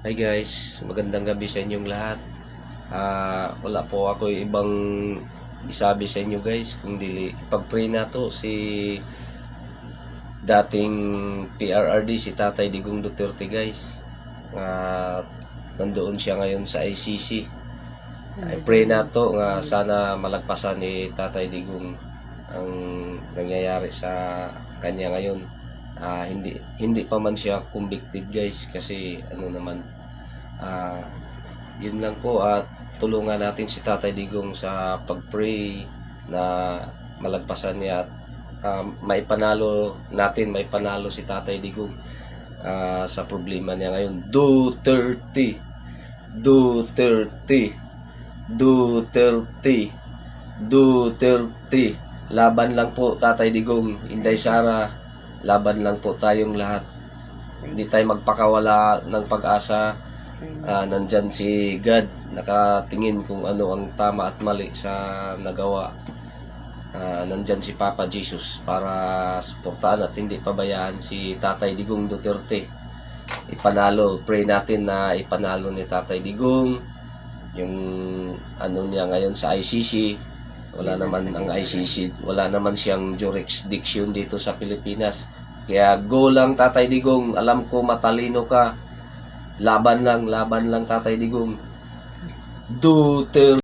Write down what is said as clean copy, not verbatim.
Hi guys, magandang gabi sa inyong lahat. Wala po ako ibang isabi sa inyo guys, kung dili pag-pray na to si dating PRRD si Tatay Digong Duterte guys. Nandoon siya ngayon sa ICC. Pray na to nga sana malagpasan ni Tatay Digong ang nangyayari sa kanya ngayon. Hindi pa man siya convicted guys, kasi ano naman, yun lang po, at tulungan natin si Tatay Digong sa pag-pray na malagpasan niya at maipanalo si Tatay Digong sa problema niya ngayon. Duterte, Duterte, Duterte, Duterte. Laban lang po Tatay Digong, Inday Sara. Laban lang po tayong lahat. Hindi tayo magpakawala ng pag-asa. Nandyan si God, nakatingin kung ano ang tama at mali sa nagawa. Nandyan si Papa Jesus para suportahan at hindi pabayaan si Tatay Digong Duterte. Pray natin na ipanalo ni Tatay Digong yung ano niya ngayon sa ICC. Wala naman siyang jurisdiction dito sa Pilipinas. Kaya go lang Tatay Digong, alam ko matalino ka. Laban lang Tatay Digong. Duterte.